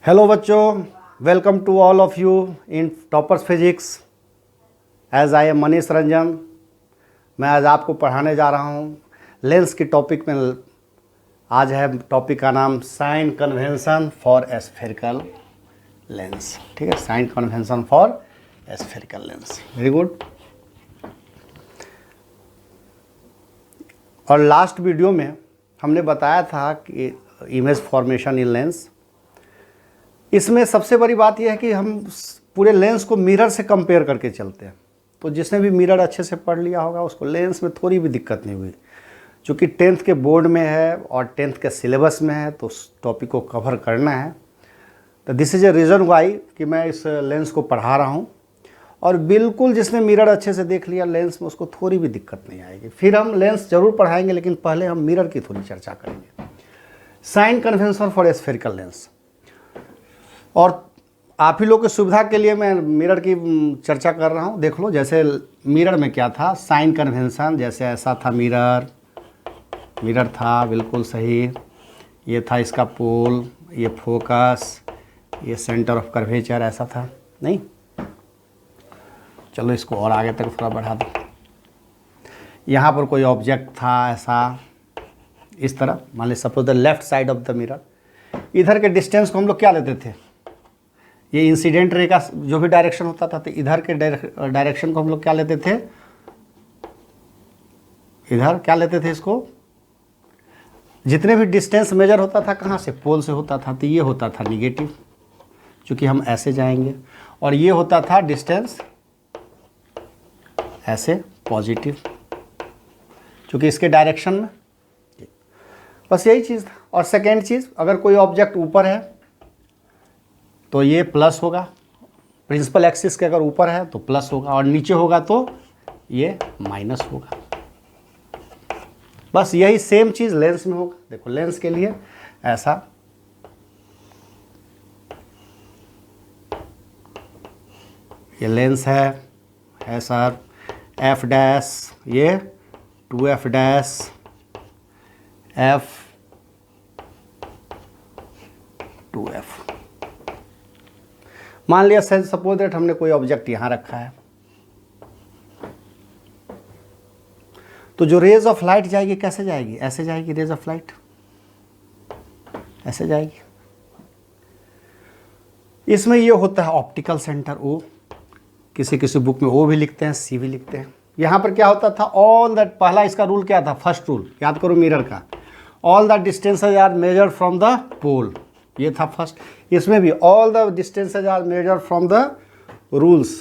Hello बच्चों, welcome to all of you in toppers physics. As I am Manish Ranjan. मैं आज आपको पढ़ाने जा रहा हूँ लेंस की टॉपिक में। आज है टॉपिक का नाम sign convention for spherical lens. ठीक है, sign convention for spherical lens. Very good. और लास्ट वीडियो में हमने बताया था कि इमेज फॉर्मेशन इन लेंस। इसमें सबसे बड़ी बात यह है कि हम पूरे लेंस को मिरर से कंपेयर करके चलते हैं। तो जिसने भी मिरर अच्छे से पढ़ लिया होगा उसको लेंस में थोड़ी भी दिक्कत नहीं हुई। चूँकि 10th के बोर्ड में है और 10th के सिलेबस में है तो उस टॉपिक को कवर करना है। तो this is a reason why कि मैं इस लेंस को पढ़ा रहा हूँ। और बिल्कुल जिसने मिरर अच्छे से देख लिया लेंस में उसको थोड़ी भी दिक्कत नहीं आएगी। फिर हम लेंस ज़रूर पढ़ाएंगे, लेकिन पहले हम मिरर की थोड़ी चर्चा करेंगे। Sign convention for spherical lens. और आप ही लोग की सुविधा के लिए मैं मिरर की चर्चा कर रहा हूँ। देख लो, जैसे मिरर में क्या था, साइन कन्वेंशन, जैसे ऐसा था मिरर था बिल्कुल सही। ये था इसका पोल, ये फोकस, ये सेंटर ऑफ कर्वेचर, ऐसा था नहीं। चलो इसको और आगे तक थोड़ा बढ़ा दो। यहाँ पर कोई ऑब्जेक्ट था ऐसा, इस तरह। मान लीजिए suppose the left side of the mirror. इधर के डिस्टेंस को हम लोग क्या लेते थे, ये इंसिडेंट रे का जो भी डायरेक्शन होता था तो इधर के डायरेक्शन को हम लोग क्या लेते थे, इधर क्या लेते थे इसको। जितने भी डिस्टेंस मेजर होता था कहाँ से, पोल से होता था, तो ये होता था निगेटिव, क्योंकि हम ऐसे जाएंगे। और ये होता था डिस्टेंस ऐसे पॉजिटिव, क्योंकि इसके डायरेक्शन में। बस यही चीज़ था। और सेकेंड चीज़, अगर कोई ऑब्जेक्ट ऊपर है तो ये प्लस होगा, प्रिंसिपल एक्सिस के अगर ऊपर है तो प्लस होगा, और नीचे होगा तो ये माइनस होगा। बस यही सेम चीज़ लेंस में होगा। देखो लेंस के लिए ऐसा, ये लेंस है सर, एफ डैश, ये 2f डैश, एफ 2f। मान लिया सपोज दैट हमने कोई ऑब्जेक्ट यहाँ रखा है, तो जो रेज ऑफ लाइट जाएगी कैसे जाएगी, ऐसे जाएगी। रेज ऑफ लाइट ऐसे जाएगी। इसमें ये होता है ऑप्टिकल सेंटर ओ, किसी किसी बुक में ओ भी लिखते हैं, सी भी लिखते हैं। यहाँ पर क्या होता था, ऑल दैट, पहला इसका रूल क्या था, फर्स्ट रूल याद करो मिरर का, all the distances are measured from the pole, ये था फर्स्ट। इसमें भी all the distances are measured from the rules.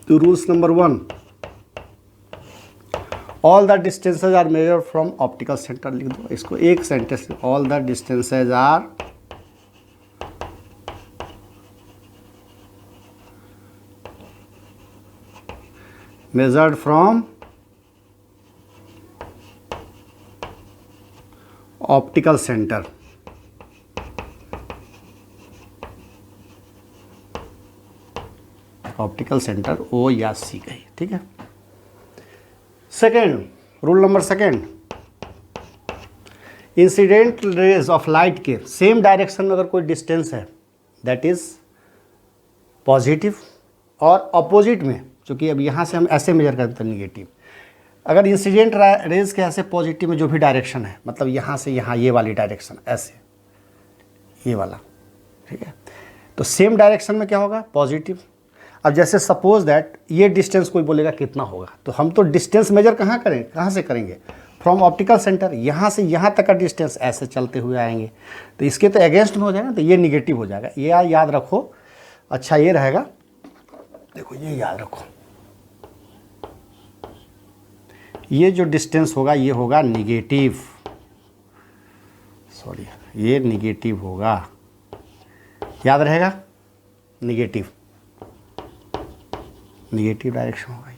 तो rules number 1, all the distances are measured from optical centre. लिख दो इसको एक sentence, all the distances are measured from optical center। Optical centre O या C कही, ठीक है। Second rule number second, incident rays of light के same direction में अगर कोई डिस्टेंस है दैट इज पॉजिटिव, और अपोजिट में, क्योंकि अब यहाँ से हम ऐसे मेजर करते हैं निगेटिव। अगर इंसिडेंट रेज के ऐसे पॉजिटिव में जो भी डायरेक्शन है, मतलब यहाँ से यहाँ ये वाली डायरेक्शन, ऐसे ये वाला, ठीक है, तो सेम डायरेक्शन में क्या होगा, पॉजिटिव। अब जैसे सपोज दैट ये डिस्टेंस कोई बोलेगा कितना होगा, तो हम तो डिस्टेंस मेजर कहाँ करें, कहाँ से करेंगे, फ्रॉम ऑप्टिकल सेंटर। यहाँ से यहाँ तक का डिस्टेंस ऐसे चलते हुए आएंगे, तो इसके तो अगेंस्ट में हो जाएगा, तो ये निगेटिव हो जाएगा। ये याद रखो, अच्छा ये रहेगा, देखो ये याद रखो, ये जो डिस्टेंस होगा ये होगा निगेटिव, सॉरी ये निगेटिव होगा, याद रहेगा, निगेटिव डायरेक्शन होगा ये।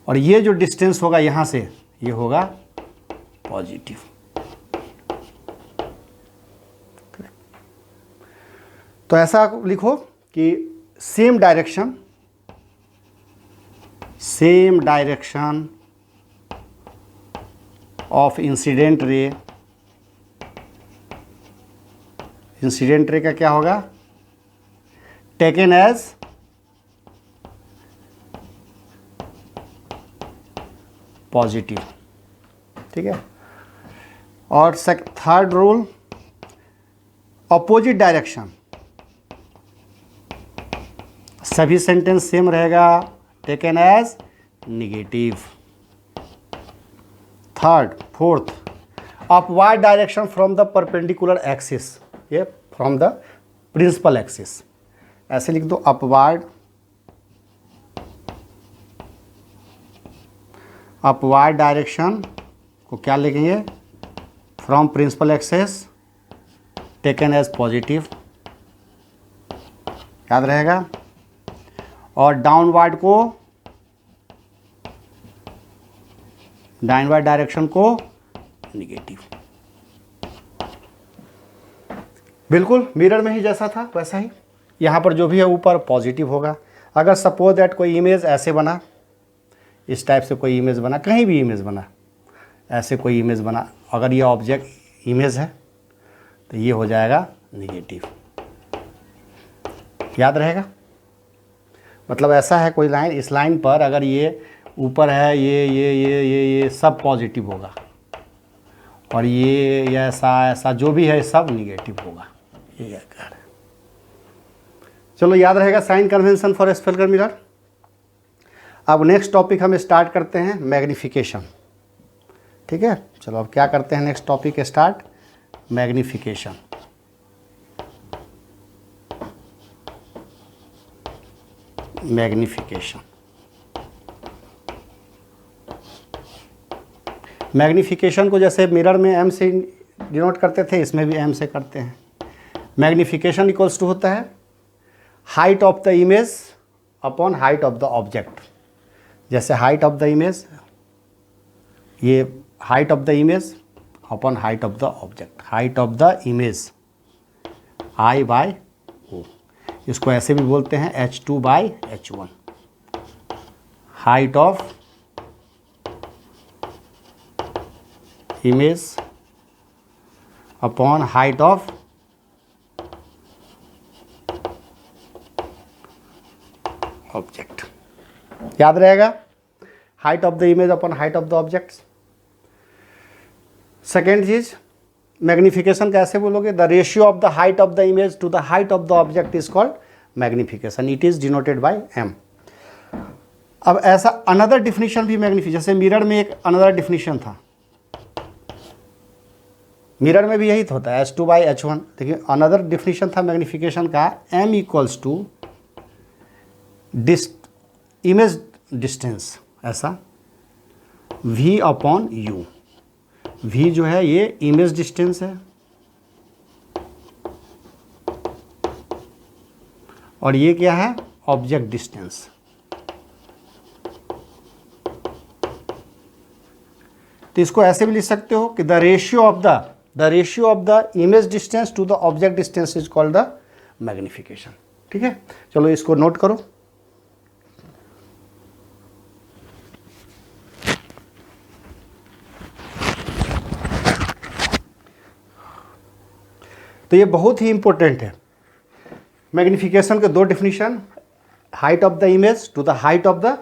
और ये जो डिस्टेंस होगा यहाँ से ये होगा पॉजिटिव। तो ऐसा लिखो कि same direction of incident ray incident ray का क्या होगा, टेकन एज पॉजिटिव, ठीक है। और थर्ड रूल, अपोजिट डायरेक्शन, सभी सेंटेंस सेम रहेगा, taken as negative. Third, fourth, upward direction from the perpendicular axis, ये फ्रॉम द प्रिंसिपल एक्सिस, ऐसे लिख दो, अपवर्ड डायरेक्शन को क्या लिखेंगे, from principal axis taken as positive, याद रहेगा। और डाउनवर्ड डायरेक्शन को निगेटिव। बिल्कुल मिरर में ही जैसा था वैसा ही यहाँ पर जो भी है ऊपर पॉजिटिव होगा। अगर सपोज दैट कोई इमेज ऐसे बना, इस टाइप से कोई इमेज बना, कहीं भी इमेज बना, ऐसे कोई इमेज बना, अगर ये ऑब्जेक्ट इमेज है तो ये हो जाएगा निगेटिव, याद रहेगा। मतलब ऐसा है कोई लाइन, इस लाइन पर अगर ये ऊपर है, ये सब पॉजिटिव होगा, और ये ऐसा जो भी है सब निगेटिव होगा, ये क्या कह रहा है। चलो याद रहेगा sign convention for spherical mirror. अब नेक्स्ट टॉपिक हम स्टार्ट करते हैं, मैग्निफिकेशन, ठीक है। चलो अब क्या करते हैं, next topic start, magnification. Magnification को जैसे मिरर में एम से डिनोट करते थे, इसमें भी एम से करते हैं। मैग्निफिकेशन इक्वल्स टू होता है height of the image upon height of the object. जैसे हाइट ऑफ द इमेज, ये height of the image upon height of the object, height of the image I by O, इसको ऐसे भी बोलते हैं H2 by H1, height of image upon height of object, याद रहेगा, height of the image upon height of the object. Second चीज, magnification कैसे बोलोगे, the ratio of the height of the image to the height of the object is called magnification, it is denoted by m। अब ऐसा another definition भी magnification, जैसे mirror में एक another definition था, मिरर में भी यही तो होता है H2 बाई H1, देखिए अनदर डिफिनीशन था मैग्निफिकेशन का, m equals to image distance, ऐसा v अपॉन u, v जो है ये इमेज डिस्टेंस है और ये क्या है, ऑब्जेक्ट डिस्टेंस। तो इसको ऐसे भी लिख सकते हो कि the ratio of the image distance to the object distance is called the magnification, ठीक है। चलो इसको नोट करो। तो ये बहुत ही इंपॉर्टेंट है। मैग्निफिकेशन के दो definition, height of the image to the height of the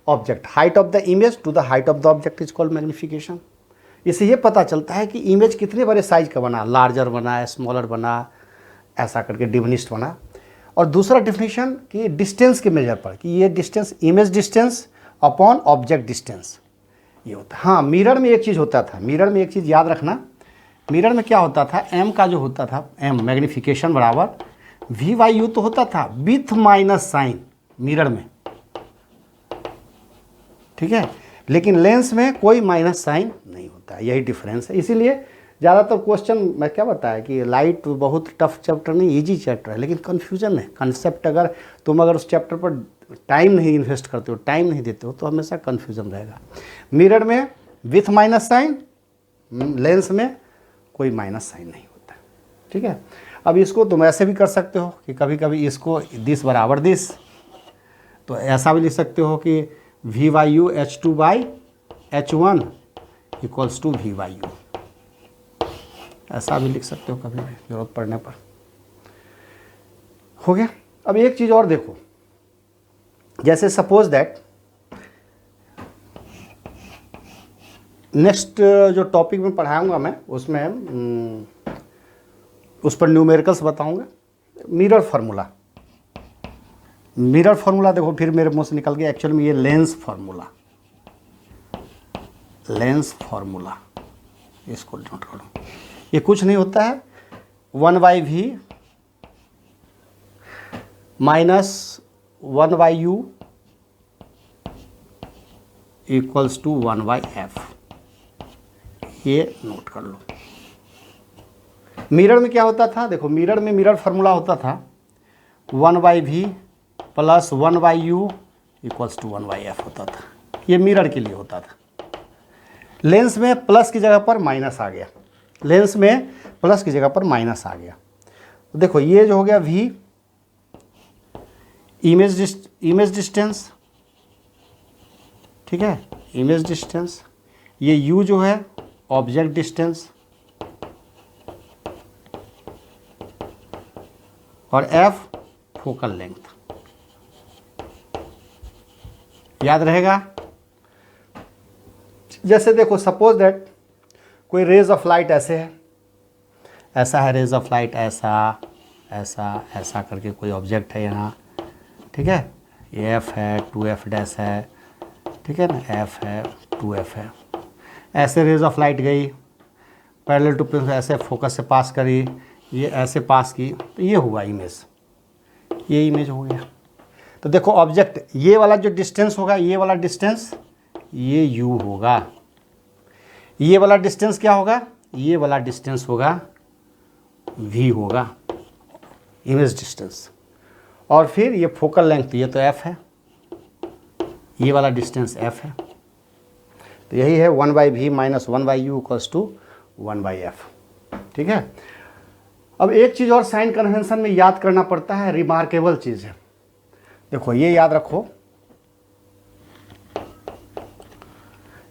object, height of the image to the height of the object is called magnification. इससे ये पता चलता है कि इमेज कितने बड़े साइज का बना, लार्जर बना, स्मॉलर बना, ऐसा करके डिमिनिश्ड बना। और दूसरा डिफिनीशन कि डिस्टेंस के मेजर पर, कि ये distance image distance upon object distance ये होता है। हाँ, मिरर में एक चीज़ होता था, मिरर में एक चीज़ याद रखना, मिरर में क्या होता था, m का जो होता था, m मैग्निफिकेशन बराबर v/u तो होता था विथ माइनस साइन मिरर में, ठीक है, लेकिन लेंस में कोई माइनस साइन नहीं होता है, यही डिफरेंस है। इसीलिए ज़्यादातर क्वेश्चन मैं क्या बताया कि लाइट बहुत टफ चैप्टर नहीं, इजी चैप्टर है, लेकिन कन्फ्यूजन है, कंसेप्ट अगर तुम उस चैप्टर पर टाइम नहीं इन्वेस्ट करते हो, टाइम नहीं देते हो, तो हमेशा कन्फ्यूजन रहेगा। मिरर में विथ माइनस साइन, लेंस में कोई माइनस साइन नहीं होता, ठीक है। अब इसको तुम ऐसे भी कर सकते हो कि कभी कभी इसको दिस बराबर दिस, तो ऐसा भी लिख सकते हो कि v/u H2 by H1 equals to v/u, ऐसा भी लिख सकते हो कभी भी जरूरत पड़ने पर, हो गया। अब एक चीज़ और देखो, जैसे सपोज दैट नेक्स्ट जो टॉपिक में पढ़ाऊंगा मैं उसमें उस पर न्यूमेरिकल्स बताऊंगा। मिरर फार्मूला, मिरर फार्मूला देखो फिर मेरे मुंह से निकल गया, एक्चुअली में ये लेंस फार्मूला, लेंस फार्मूला, इसको नोट करो। ये कुछ नहीं होता है 1/v minus 1/u equals to 1/f, ये नोट कर लो। मिरर में क्या होता था, देखो मिरर में मिरर फार्मूला होता था 1/v plus 1/u equals to 1/f होता था, ये मिरर के लिए होता था। लेंस में प्लस की जगह पर माइनस आ गया, लेंस में प्लस की जगह पर माइनस आ गया। तो देखो ये जो हो गया v इमेज डिस्टेंस, ठीक है, इमेज डिस्टेंस, ये u जो है ऑब्जेक्ट डिस्टेंस, और f फोकल लेंथ। याद रहेगा। जैसे देखो सपोज दैट कोई रेज ऑफ लाइट ऐसे है, ऐसा है रेज ऑफ लाइट, ऐसा ऐसा ऐसा करके कोई ऑब्जेक्ट है यहाँ, ठीक है, ये f है, 2f डैश है, ठीक है ना, f है, 2f है। ऐसे रेज ऑफ लाइट गई पैरेलल टू प्रिज्म, ऐसे फोकस से पास करी, ये ऐसे पास की, तो ये हुआ इमेज, ये इमेज हो गया। तो देखो ऑब्जेक्ट, ये वाला जो डिस्टेंस होगा, ये वाला डिस्टेंस ये u होगा, ये वाला डिस्टेंस क्या होगा, ये वाला डिस्टेंस होगा v होगा, इमेज डिस्टेंस, और फिर ये फोकल लेंथ, ये तो f है, ये वाला डिस्टेंस f है। तो यही है 1/v minus 1/u equals to 1/f, ठीक है। अब एक चीज़ और साइन कन्वेंशन में याद करना पड़ता है, रिमार्केबल चीज़ है। देखो ये याद रखो,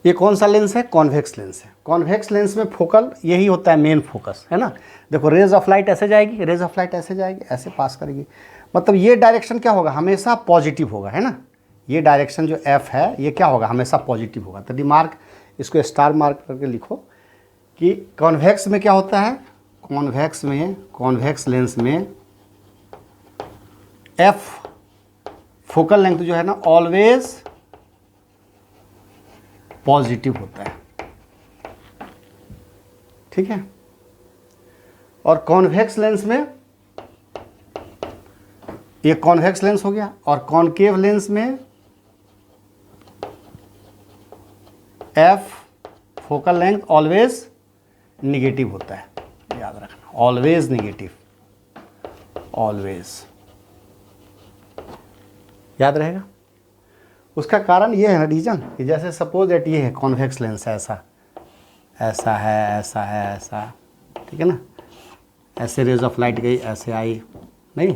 ये कौन सा लेंस है, कॉन्वेक्स लेंस है। कॉन्वेक्स लेंस में फोकल यही होता है, मेन फोकस है ना। देखो रेज ऑफ लाइट ऐसे जाएगी, रेज ऑफ लाइट ऐसे जाएगी, ऐसे पास करेगी, मतलब ये डायरेक्शन क्या होगा, हमेशा पॉजिटिव होगा, है ना। ये डायरेक्शन जो एफ है ये क्या होगा, हमेशा पॉजिटिव होगा। तो रिमार्क, इसको स्टार मार्क करके लिखो कि कॉन्वेक्स में क्या होता है, कॉन्वेक्स में, कॉन्वेक्स लेंस में एफ फोकल लेंथ जो है ना ऑलवेज पॉजिटिव होता है, ठीक है। और कॉन्वेक्स लेंस में, ये कॉन्वेक्स लेंस हो गया, और कॉनकेव लेंस में F focal length always negative होता है, याद रखना, ऑलवेज निगेटिव, ऑलवेज, याद रहेगा। उसका कारण ये है ना, रीजन, कि जैसे सपोज दैट ये है कॉन्वेक्स लेंस, ऐसा ऐसा है, ऐसा है, ऐसा, ठीक है ना, ऐसे रेज ऑफ लाइट गई, ऐसे आई, नहीं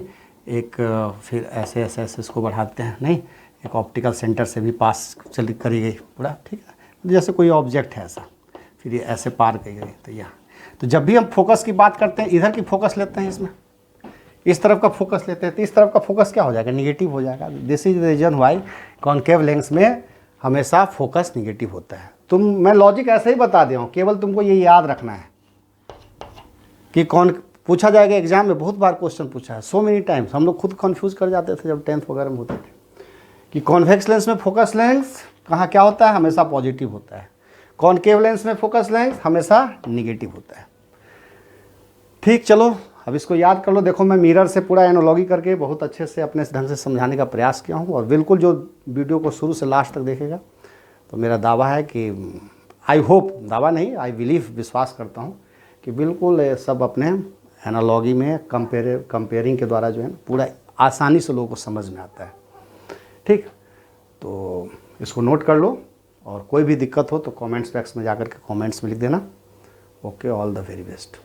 एक फिर ऐसे ऐसे ऐसे इसको बढ़ाते हैं, नहीं एक ऑप्टिकल सेंटर से भी पास चली करी गई पूरा, ठीक है। जैसे कोई ऑब्जेक्ट है ऐसा, फिर ये ऐसे पार की गई, तो यहाँ, तो जब भी हम फोकस की बात करते हैं, इधर की फोकस लेते हैं, इसमें इस तरफ का फोकस लेते हैं, तो इस तरफ का फोकस क्या हो जाएगा, निगेटिव हो जाएगा। This is the reason why concave lens में हमेशा फोकस निगेटिव होता है। मैं लॉजिक ऐसे ही बता दे रहा हूँ, केवल तुमको ये याद रखना है कि कौन पूछा जाएगा एग्जाम में, बहुत बार क्वेश्चन पूछा है, सो मेनी टाइम्स। हम लोग खुद कंफ्यूज कर जाते थे जब 10th वगैरह में होते थे कि कॉन्वेक्स लेंस में फोकस लेंस कहाँ क्या होता है, हमेशा पॉजिटिव होता है, कॉनकेव लेंस में फोकस लेंस हमेशा निगेटिव होता है। ठीक, चलो अब इसको याद कर लो। देखो मैं मिरर से पूरा एनालॉजी करके बहुत अच्छे से अपने ढंग से समझाने का प्रयास किया हूँ, और बिल्कुल जो वीडियो को शुरू से लास्ट तक देखेगा तो मेरा दावा है कि आई होप, दावा नहीं, आई बिलीव, विश्वास करता हूँ कि बिल्कुल सब अपने एनालॉजी में कंपेयरिंग के द्वारा जो है पूरा आसानी से लोगों को समझ में आता है। ठीक, तो इसको नोट कर लो, और कोई भी दिक्कत हो तो कमेंट्स बॉक्स में जाकर के कमेंट्स में लिख देना। Okay, all the very best.